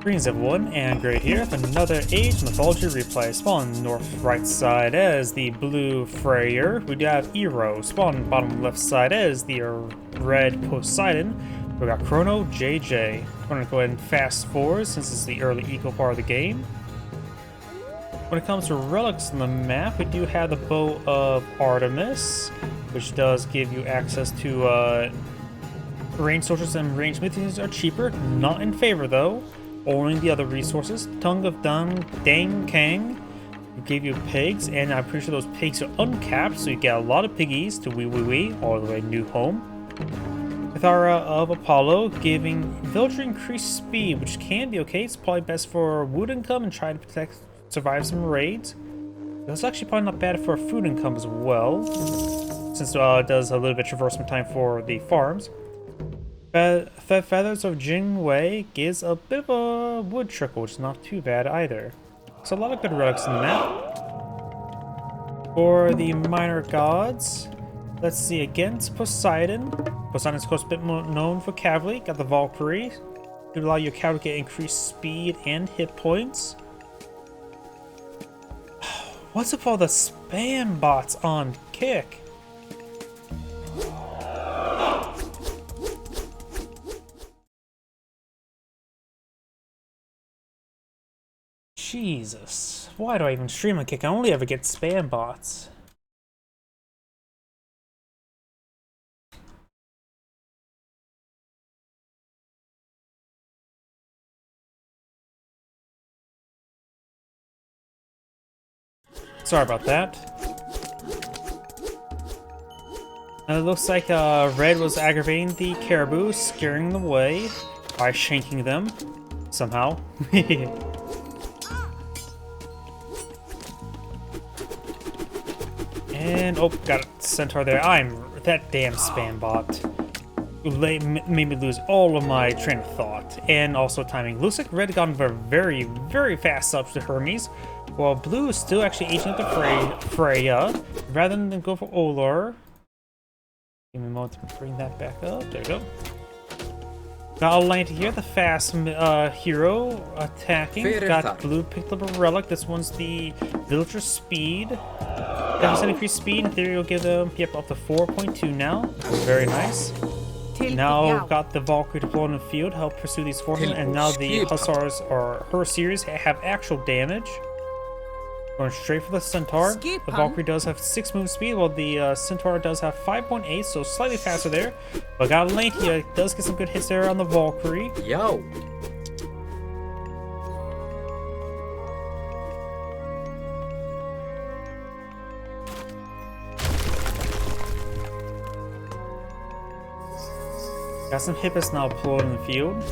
Greetings everyone, and Great here with another Age Mythology Replay. Spawn north right side as the blue Freyr. We do have Errow. Spawn bottom left side as the red Poseidon. We got ChronoJJ. We're going to go ahead and fast forward since it's the early eco part of the game. When it comes to relics on the map, we do have the Bow of Artemis, which does give you access to ranged soldiers, and ranged mythics are cheaper. Not in favor though. Owning the other resources. Tongue of Dang Kang gave you pigs, and I'm pretty sure those pigs are uncapped, so you get a lot of piggies to wee all the way new home. Mythara of Apollo giving villager increased speed, which can be okay. It's probably best for wood income and try to survive some raids. That's actually probably not bad for food income as well, since it does a little bit of traversal time for the farms. Feathers of Jingwei gives a bit of a wood trickle, which is not too bad either. So a lot of good relics in the map. For the minor gods, let's see, against Poseidon. Poseidon's of course a bit more known for cavalry. Got the Valkyrie to allow your cavalry to get increased speed and hit points. What's up with all the spam bots on Kick? Jesus, why do I even stream on Kick? I only ever get spam bots. Sorry about that. It looks like Red was aggravating the caribou, scaring them away by shanking them somehow. And, oh, got a centaur there. That damn spam bot made me lose all of my train of thought. And also timing. Looks like Red got very, very fast up to Hermes, while Blue is still actually aging up to Freya, rather than go for Olar. Give me a moment to bring that back up. There we go. Got Atlanta here, the fast hero attacking. Got Blue picked up a relic. This one's the villager speed. 10% increased speed. In theory, will give them up to 4.2 now. Very nice. Now got the Valkyrie deployed in the field, help pursue these forces, and now the Hussars or her series have actual damage. Going straight for the Centaur. The Valkyrie does have 6 move speed, while the Centaur does have 5.8, so slightly faster there. But got Lantia, does get some good hits there on the Valkyrie. Yo! Got some Hippos now deployed in the field.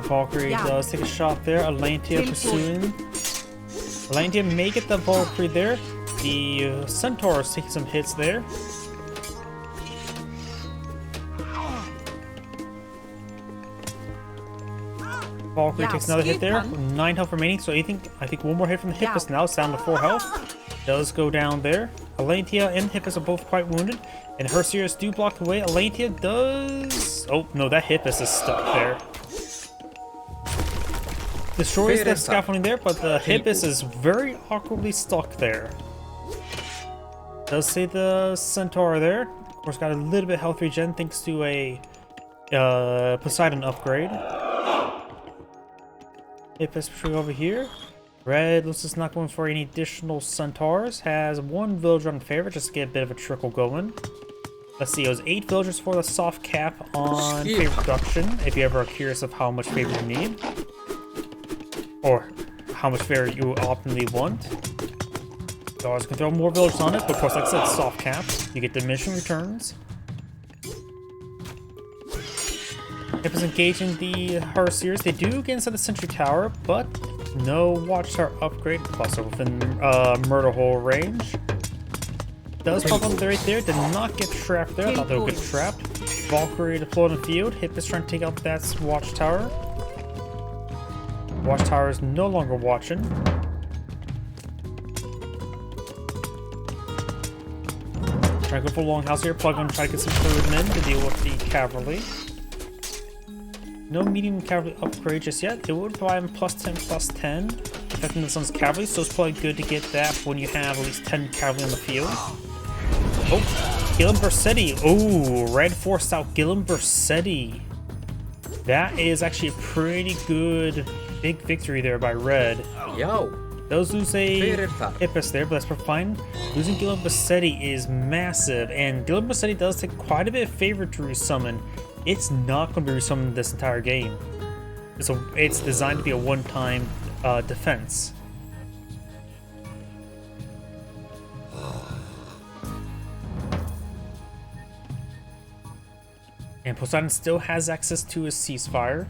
Valkyrie does take a shot there. Atlantia pursuing. Atlantia may get the Valkyrie there. The Centaur is taking some hits there. Valkyrie takes another hit there. 9 health remaining, so I think one more hit from the Hippos now. It's down to 4 health. Does go down there. Atlantia and Hippos are both quite wounded, and her series do block the way. Atlantia does. Oh no, that Hippos is stuck there. Destroys the scaffolding there, but the Hippos is very awkwardly stuck there. Does save the Centaur there. Of course, got a little bit of health regen thanks to a Poseidon upgrade. Hippos pushing over here. Red looks like it's not going for any additional Centaurs. Has 1 villager on favor just to get a bit of a trickle going. Let's see, it was 8 villagers for the soft cap on favor production, if you ever are curious of how much favor you need. Or how much favor you optimally want. So I was going to throw more villagers on it, but of course, like I said, soft cap. You get diminishing returns. Hippos engaging the her series. They do get inside the sentry tower, but no watchtower upgrade. Plus within murder hole range. Does pop up right there. Did not get trapped there. I thought they would get trapped. Valkyrie deployed in the field. Hippos trying to take out that watchtower. Watchtower is no longer watching. Trying Try to go for longhouse here. Plug on, try to get some Erdmen to deal with the cavalry. No medium cavalry upgrade just yet. It would provide him +10/+10 effectiveness on his cavalry, so it's probably good to get that when you have at least 10 cavalry on the field. Oh, Gillen Bersetti. Oh, red forced out Gillen Bersetti. That is actually a pretty good big victory there by red. Yo. Does lose a Hippus there, but that's fine. Losing Gillen Bersetti is massive, and Gillen Bersetti does take quite a bit of favor to resummon. It's not going to be resummoned this entire game. It's designed to be a one-time defense. And Poseidon still has access to his ceasefire.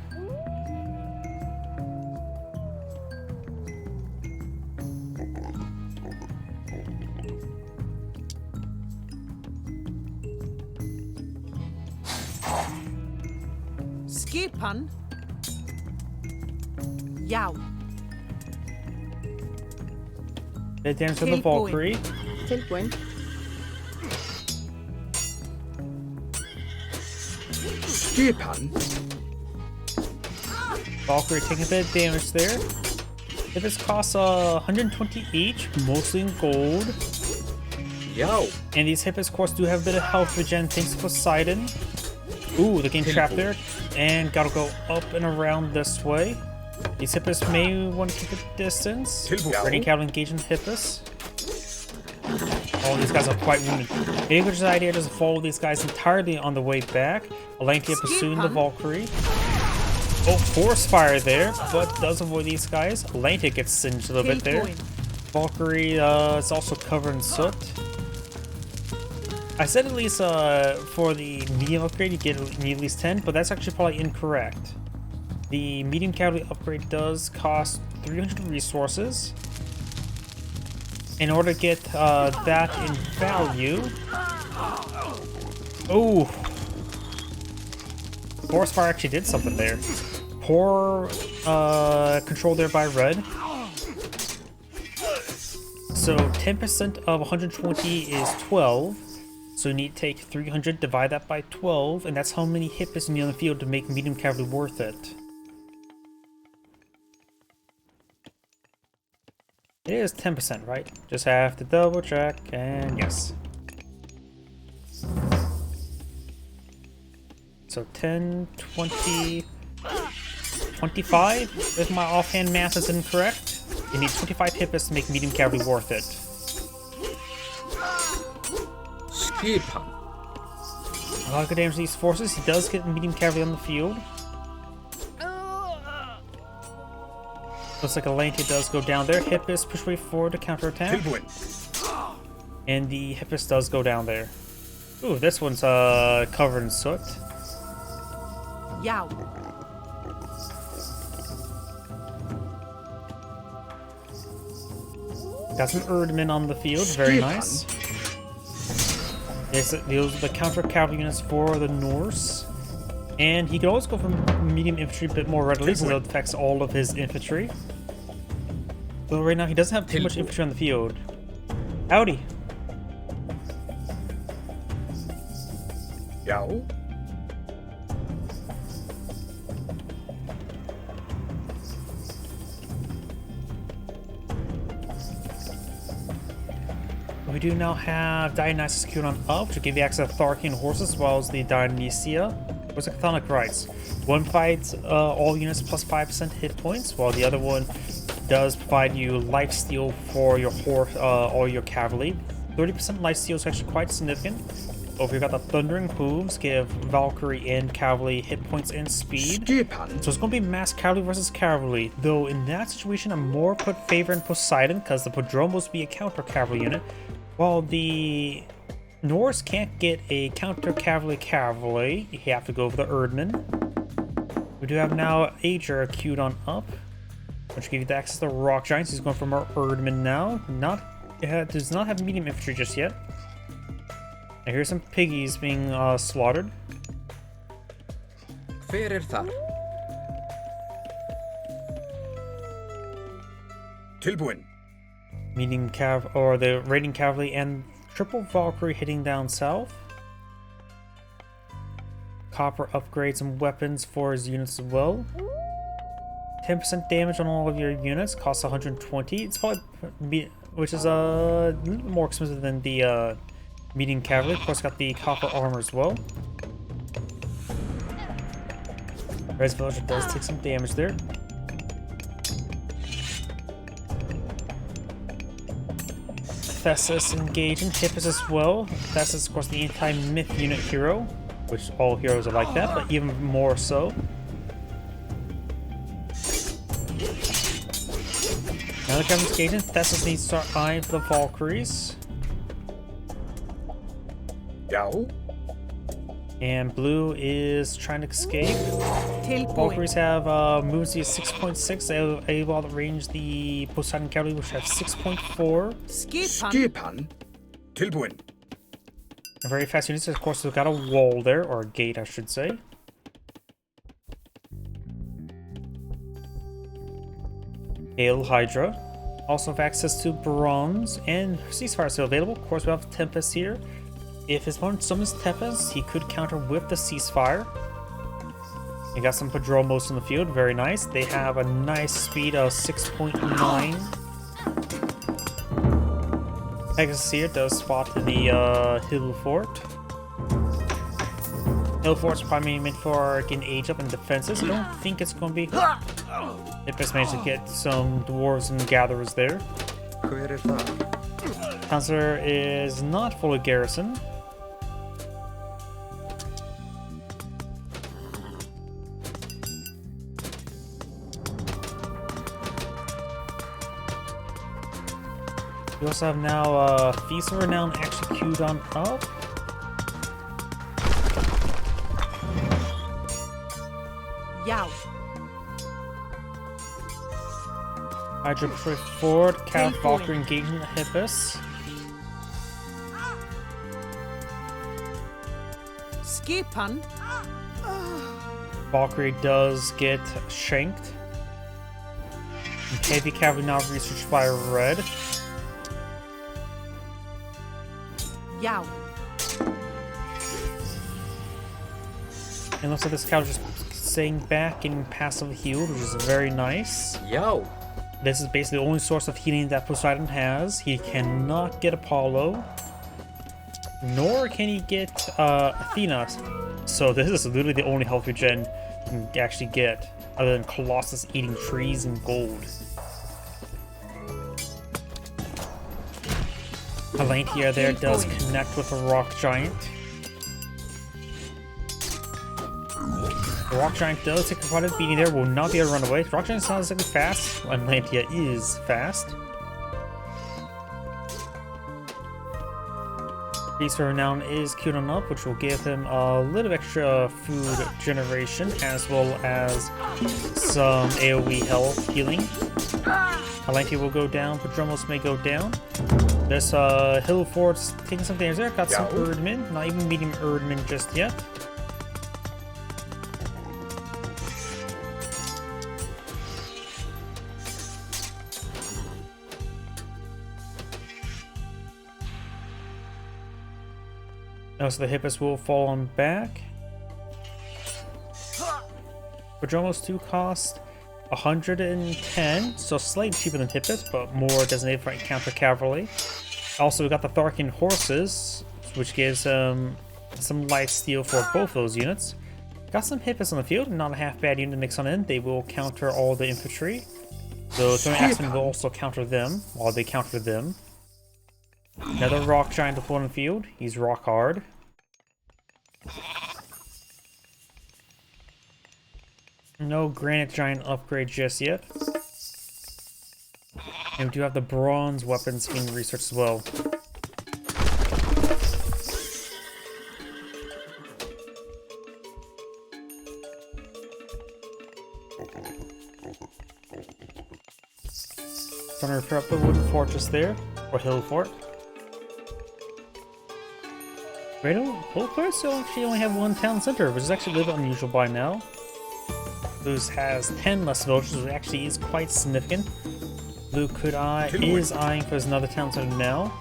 Skipan. Yow. The damage to the Valkyrie. Tilbúin. Skipan. Valkyrie taking a bit of damage there. If this costs 120 each, mostly in gold. Yo. And these Hippus, of course, do have a bit of health regen thanks to Poseidon. Ooh, they're getting trapped there. And gotta go up and around this way. These Hippus may want to keep a distance. Raiding cavalry engaging Hippus. All these guys are quite wounded. Maybe a good idea just follow these guys entirely on the way back. Alantia pursuing the Valkyrie. Oh, force fire there, but does avoid these guys. Alantia gets singed a little bit there. Valkyrie is also covered in soot. I said at least for the medium upgrade you need at least 10, but that's actually probably incorrect. The medium cavalry upgrade does cost 300 resources. In order to get that in value... Oh! Forest Fire actually did something there. Poor control there by red. So 10% of 120 is 12. So you need to take 300, divide that by 12, and that's how many Hippus you need on the field to make medium cavalry worth it. It is 10%, right? Just have to double check, and yes. So 10, 20, 25, if my offhand math is incorrect. You need 25 Hippus to make medium cavalry worth it. Skipan. A lot of good damage to these forces. He does get medium cavalry on the field. Looks like Alantia does go down there. Hippus push way forward to counterattack. And the Hippus does go down there. Ooh, this one's covered in soot. Yow. Got some Erdmen on the field. Very nice. Those are the counter cavalry units for the Norse. And he can always go for medium infantry a bit more readily, so that affects all of his infantry. But right now he doesn't have too much infantry on the field. Howdy. Yow. We do now have Dionysus queued on up, which will give you access to Tharkian horses as well as the Dionysia. What's the Chthonic Rights? One fights all units plus 5% hit points, while the other one does provide you lifesteal for your horse, all your cavalry. 30% lifesteal is actually quite significant. Over here, got the Thundering Hooves, give Valkyrie and cavalry hit points and speed. Skipan. So it's going to be mass cavalry versus cavalry, though in that situation I'm more put favor in Poseidon because the Podromos will be a counter cavalry unit, while the Norse can't get a counter cavalry. You have to go for the Erdmen. We do have now Ager queued on up, which gives you access to Rock Giants. He's going for more Erdmen now. Does not have medium infantry just yet. Now here's some piggies being slaughtered. Freyr þar. Tilbúin. Meaning the raiding cavalry and triple Valkyrie hitting down south. Copper upgrades and weapons for his units as well. 10% damage on all of your units, costs 120. It's probably, which is a little bit more expensive than the medium cavalry. Of course, got the copper armor as well. Res Villager does take some damage there. Thesis engaging, Hippus as well. Thesis, of course, the anti-myth unit hero, which all heroes are like that, but even more so. Now the Captain's engaging, Thesis needs to start eyeing for the Valkyries. Yow. And blue is trying to escape. Valkyries have movement speed of 6.6. They're able to range the Poseidon cavalry, which have 6.4. Skipan. Tilbuin. Very fast units. Of course, we've got a wall there, or a gate, I should say. Hail Hydra. Also have access to bronze and ceasefire still available. Of course, we have Tempest here. If his opponent summons Tempest, he could counter with the ceasefire. You got some Padromos in the field, very nice. They have a nice speed of 6.9. Pegasus here does spot the Hill Fort. Hill Fort's probably meant for getting age up and defenses. I don't think it's going to be. It just managed to get some dwarves and gatherers there. Counselor is not fully garrisoned. We also have now Feast of Renown actually queued on up. Yow. Hydra push forward, Cat Valkyrie engaging the Hippus. Skipan. Valkyrie does get shanked. And heavy cavalry now researched by red. Yow. And looks like this cavalry just staying back and passive healed, which is very nice. Yow. This is basically the only source of healing that Poseidon has. He cannot get Apollo, nor can he get Athena. So this is literally the only health regen you can actually get, other than Colossus eating trees and gold. Palantir there does connect with a rock giant. The rock giant does take quite a beating there, will not be able to run away. Rock giant sounds like fast, and Lantia is fast. Feast of Renown is queued on up, which will give him a little extra food generation, as well as some AoE health healing. Lantia will go down, Padromos may go down. This Hill Fort's taking some damage there, got some Erdman, not even medium Erdman just yet. Now, so the Hippus will fall on back. Padromos 2 cost 110, so slightly cheaper than Hippus, but more designated for counter cavalry. Also, we got the Tharkin horses, which gives some light steel for both those units. Got some Hippus on the field, not a half bad unit to mix on in. They will counter all the infantry. So Tony Axeman will also counter them while they counter them. Another rock giant to pull in the field. He's rock hard. No granite giant upgrade just yet. And we do have the bronze weapons being researched as well. Trying to repair up the wooden fortress there, or hill fort. Both players still actually only have one town center, which is actually a little bit unusual by now. Blue has 10 less villages, which actually is quite significant. Blue is eyeing for another town center now.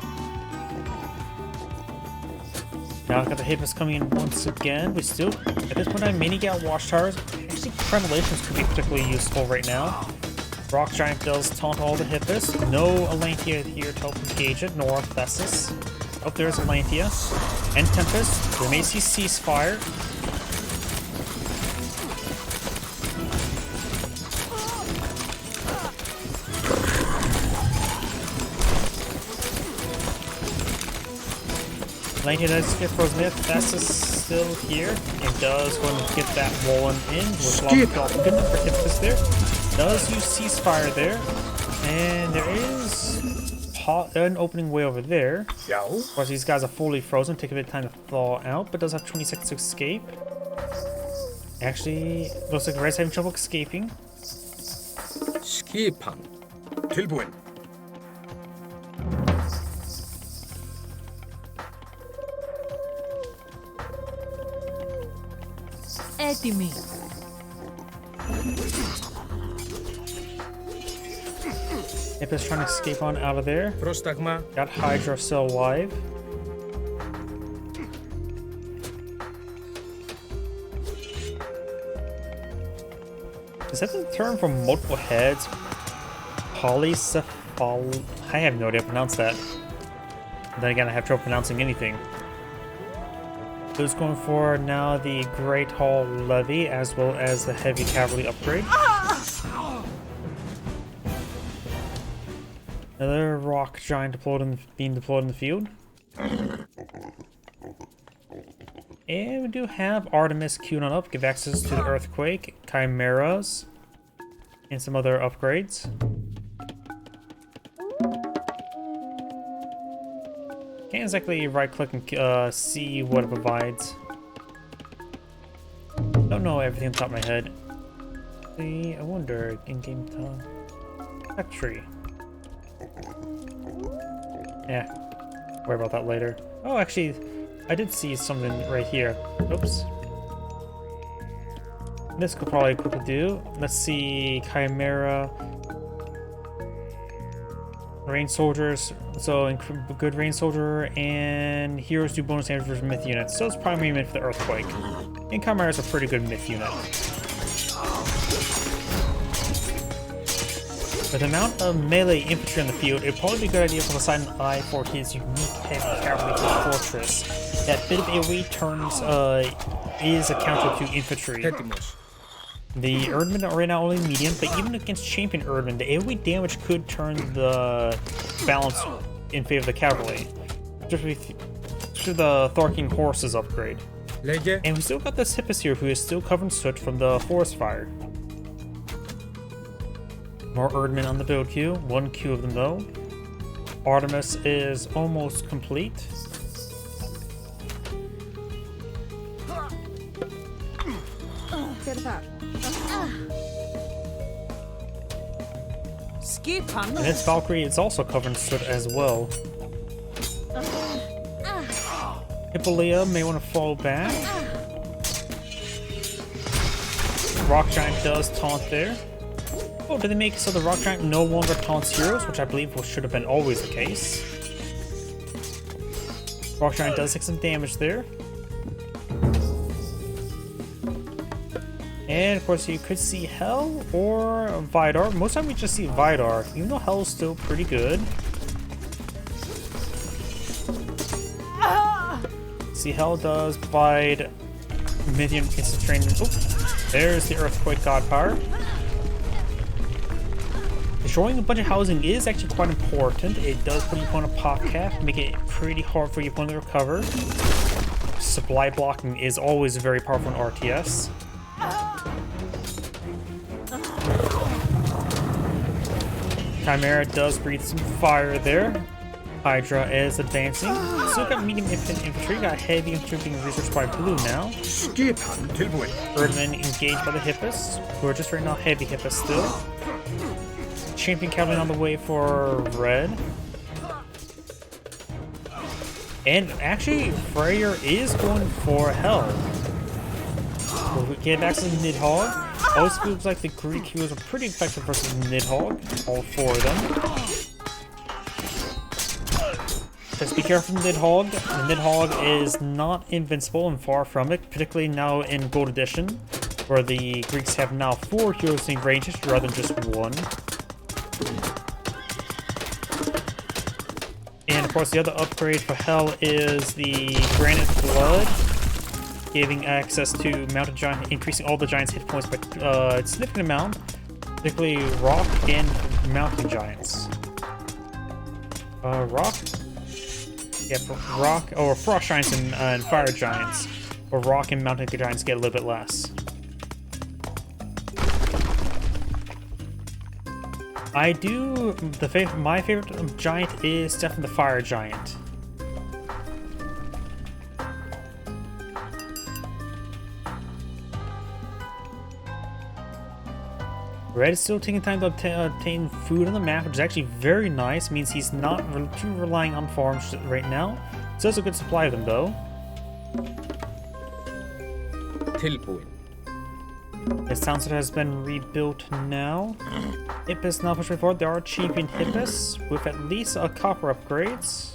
Now I've got the Hippos coming in once again. We still, at this point, I mainly get Watchtowers. Actually, Tremulations could be particularly useful right now. Rock Giant does taunt all the Hippos. No Elantia here to help engage it, nor Thesis. Oh, there's Elantia. And Tempest. We may see Ceasefire. Elantia does get frozen in. Thesis still here. And does go and get that Woolen in. With a lot of Dolphin for Tempest there. Does use Ceasefire there. And there is an opening way over there. Of course, these guys are fully frozen, take a bit of time to thaw out, but does have 20 seconds to escape. Actually, looks like Red's having trouble escaping. Skipan. Tilbúin. Έτοιμοι. Hippos trying to escape on out of there. Πρόσταγμα. Got Hydra still alive. Is that the term for multiple heads? Polycephal. I have no idea how to pronounce that. Then again, I have trouble pronouncing anything. Who's going for now the Great Hall Levy as well as the Heavy Cavalry upgrade? Another rock giant being deployed in the field. And we do have Artemis queued on up, give access to the Earthquake, Chimeras, and some other upgrades. Can't exactly right click and see what it provides. Don't know everything on top of my head. I wonder, in-game time. Factory. Yeah, worry about that later. Oh, actually, I did see something right here. Oops. This could probably quickly do. Let's see, Chimera. Rain Soldiers, so good Rain Soldier, and Heroes do bonus damage versus Myth units. So it's primary meant for the Earthquake. And Chimera is a pretty good Myth unit. With the amount of melee infantry in the field, it'd probably be a good idea for Poseidon Eye for his unique heavy cavalry fortress. That bit of AoE turns is a counter to infantry. The Erdmen are right now only medium, but even against champion Erdmen, the AoE damage could turn the balance in favor of the cavalry. Just through the Thorking Horses upgrade. And we still got this Hippos here who is still covered in soot from the forest fire. More Erdmen on the build queue, one queue of them though. Artemis is almost complete. And its Valkyrie is also covered in soot as well. Hippolyta may want to fall back. Rock Giant does taunt there. Oh, did they make it so the Rock Giant no longer taunts heroes, which I believe should have been always the case. Rock Giant does take some damage there. And of course you could see Hell or Vidar. Most of the time we just see Vidar, even though Hell is still pretty good. See, Hell does provide minion instant training. Oh, there's the Earthquake God Power. Destroying a bunch of housing is actually quite important. It does put your opponent pop cap, make it pretty hard for your opponent to recover. Supply blocking is always very powerful in RTS. Chimera does breathe some fire there. Hydra is advancing. Still got medium infantry, got heavy infantry being researched by blue now. Erdmen engaged by the Hippos, who are just right now heavy Hippos still. Champion cavalry on the way for red. And actually, Freyr is going for Hell. We'll get access to Nidhogg. Also looks like the Greek heroes are pretty effective versus Nidhogg. All four of them. Just be careful from the Nidhogg. The Nidhogg is not invincible and far from it, particularly now in Gold Edition, where the Greeks have now 4 heroes in ranges rather than just 1. And of course the other upgrade for Hell is the Granite Blood, giving access to Mountain Giant, increasing all the Giants' hit points by a significant amount, particularly Rock and Mountain Giants. Rock? Yeah, for Rock, or Frost Giants and Fire Giants, or Rock and Mountain Giants get a little bit less. I do, my favorite giant is definitely the Fire Giant. Red is still taking time to obtain food on the map, which is actually very nice. It means he's not too relying on farms right now. So there's a good supply of them though. Tilbúin. This town center has been rebuilt now. Hippus now pushing forward. There are champion Hippus with at least a copper upgrades.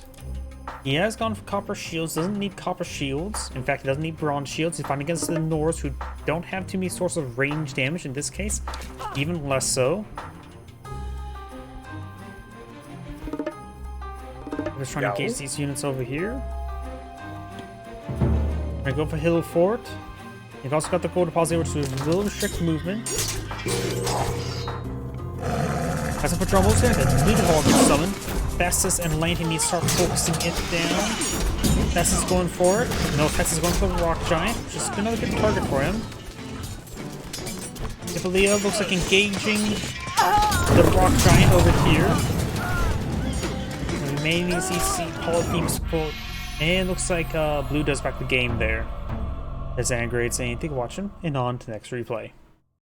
He has gone for copper shields, doesn't need copper shields. In fact, he doesn't need bronze shields. He's fighting against the Norse, who don't have too many sources of range damage in this case, even less so. I'm just trying to engage these units over here. I'm gonna go for Hill Fort. You've also got the gold deposit, which will restrict movement. As for Drumbles here, the Nidhogg is summoned. Festus and Lantern need to start focusing it down. Festus is going for it. No, Festus is going for the Rock Giant, which is another good target for him. Hippolyta looks like engaging the Rock Giant over here. We may need to see Polytheme support. And looks like Blue does back the game there. As Angrade saying, thank you for watching, and on to the next replay.